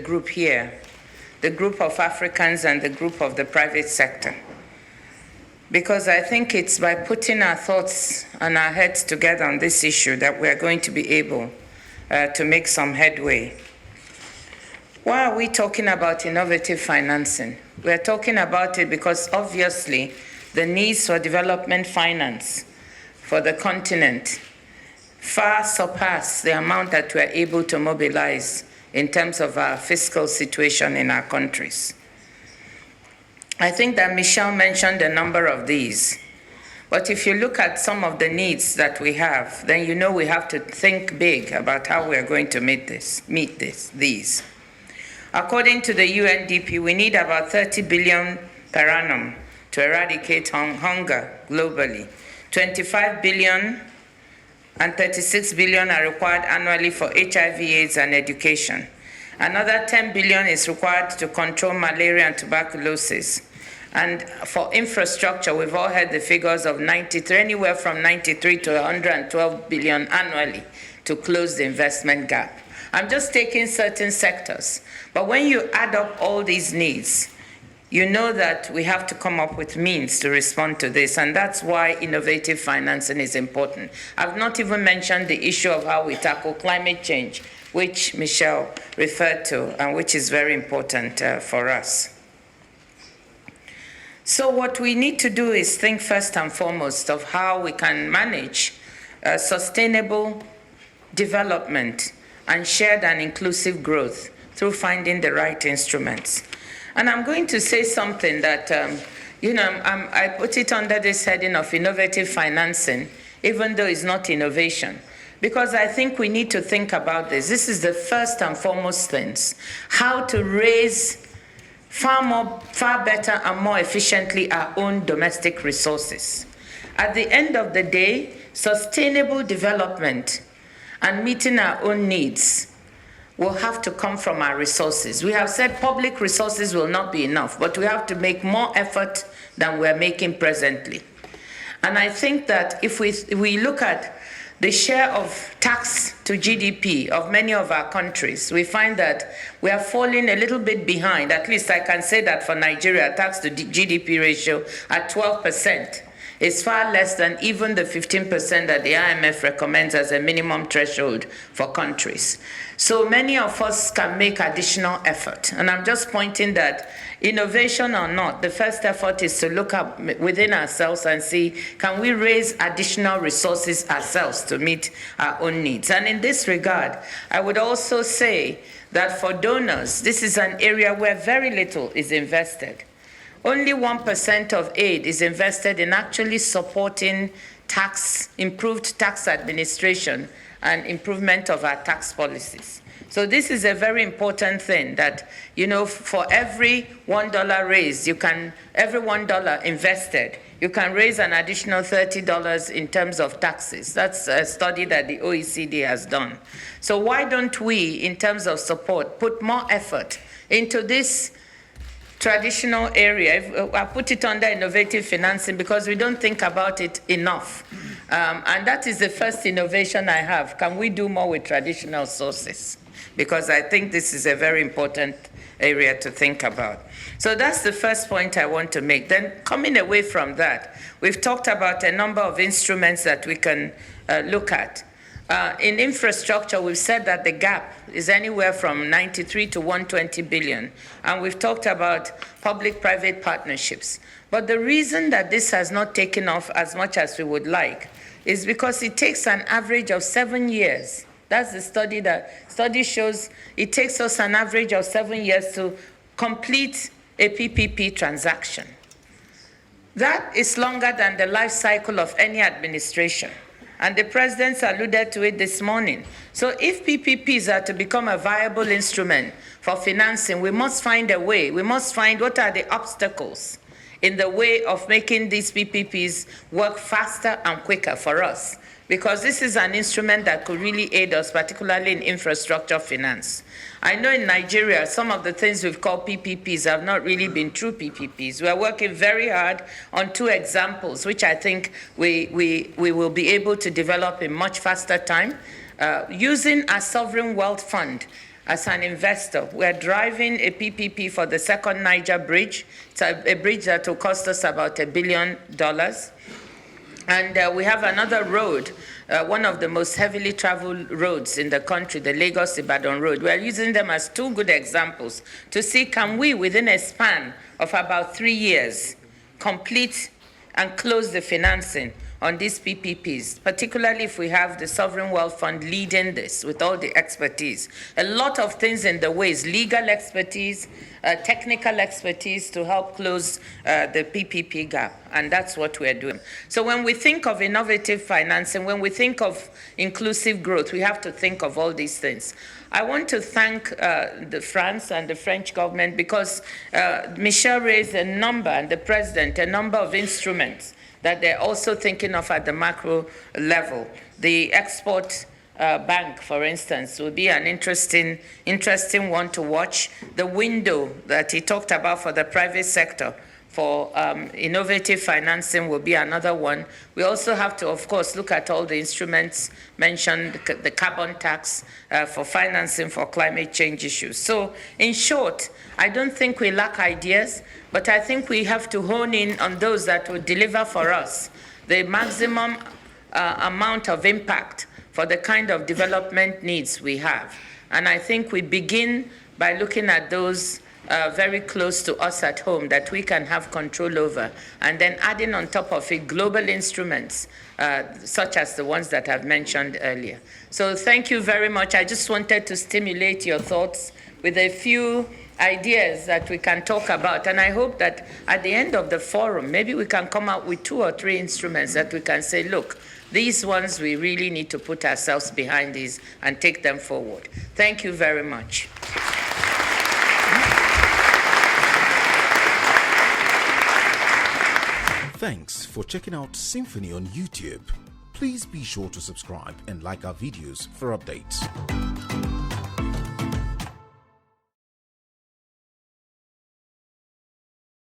group here, the group of Africans and the group of the private sector. Because I think it's by putting our thoughts and our heads together on this issue that we're going to be able to make some headway. Why are we talking about innovative financing? We're talking about it because obviously the needs for development finance for the continent far surpass the amount that we're able to mobilize in terms of our fiscal situation in our countries. I think that Michelle mentioned a number of these. But if you look at some of the needs that we have, then you know we have to think big about how we're going to meet these. According to the UNDP, we need about 30 billion per annum to eradicate hunger globally. 25 billion and 36 billion are required annually for HIV/AIDS and education. Another 10 billion is required to control malaria and tuberculosis. And for infrastructure, we've all heard the figures of anywhere from 93 to 112 billion annually to close the investment gap. I'm just taking certain sectors. But when you add up all these needs, you know that we have to come up with means to respond to this, and that's why innovative financing is important. I've not even mentioned the issue of how we tackle climate change, which Michelle referred to, and which is very important for us. So what we need to do is think first and foremost of how we can manage sustainable development and shared and inclusive growth through finding the right instruments. And I'm going to say something that, I put it under this heading of innovative financing, even though it's not innovation, because I think we need to think about this. This is the first and foremost things, how to raise far better and more efficiently our own domestic resources. At the end of the day, sustainable development and meeting our own needs will have to come from our resources. We have said public resources will not be enough, but we have to make more effort than we're making presently. And I think that if we look at the share of tax to GDP of many of our countries, we find that we are falling a little bit behind. At least I can say that for Nigeria, tax to GDP ratio at 12%. Is far less than even the 15% that the IMF recommends as a minimum threshold for countries. So many of us can make additional effort. And I'm just pointing that innovation or not, the first effort is to look up within ourselves and see, can we raise additional resources ourselves to meet our own needs? And in this regard, I would also say that for donors, this is an area where very little is invested. Only 1% of aid is invested in actually supporting improved tax administration and improvement of our tax policies. So this is a very important thing that, for every $1 raised, every $1 invested, you can raise an additional $30 in terms of taxes. That's a study that the OECD has done. So why don't we, in terms of support, put more effort into this traditional area? I put it under innovative financing because we don't think about it enough. And that is the first innovation I have. Can we do more with traditional sources? Because I think this is a very important area to think about. So that's the first point I want to make. Then coming away from that, we've talked about a number of instruments that we can look at. In infrastructure, we've said that the gap is anywhere from 93 to 120 billion. And we've talked about public-private partnerships. But the reason that this has not taken off as much as we would like is because it takes an average of 7 years. That's the study study shows it takes us an average of 7 years to complete a PPP transaction. That is longer than the life cycle of any administration. And the presidents alluded to it this morning. So if PPPs are to become a viable instrument for financing, we must find a way. We must find what are the obstacles in the way of making these PPPs work faster and quicker for us. Because this is an instrument that could really aid us, particularly in infrastructure finance. I know in Nigeria, some of the things we've called PPPs have not really been true PPPs. We are working very hard on 2 examples, which I think we will be able to develop in much faster time, using a sovereign wealth fund as an investor. We're driving a PPP for the second Niger bridge. It's a bridge that will cost us about $1 billion. And we have another road, one of the most heavily traveled roads in the country, the Lagos-Ibadan road. We're using them as two good examples to see, can we, within a span of about 3 years, complete and close the financing on these PPPs, particularly if we have the Sovereign Wealth Fund leading this with all the expertise. A lot of things in the ways, legal expertise, technical expertise to help close the PPP gap, and that's what we're doing. So when we think of innovative financing, when we think of inclusive growth, we have to think of all these things. I want to thank France and the French government because Michel raised a number, and the president, a number of instruments that they're also thinking of at the macro level. The export bank, for instance, will be an interesting one to watch. The window that he talked about for the private sector for innovative financing will be another one. We also have to, of course, look at all the instruments mentioned, the carbon tax for financing for climate change issues. So in short, I don't think we lack ideas, but I think we have to hone in on those that will deliver for us the maximum amount of impact for the kind of development needs we have. And I think we begin by looking at those very close to us at home that we can have control over, and then adding on top of it global instruments such as the ones that I've mentioned earlier. So thank you very much. I just wanted to stimulate your thoughts with a few ideas that we can talk about. And I hope that at the end of the forum, maybe we can come out with 2 or 3 instruments that we can say, look, these ones we really need to put ourselves behind these and take them forward. Thank you very much. Thanks for checking out Symphony on YouTube. Please be sure to subscribe and like our videos for updates.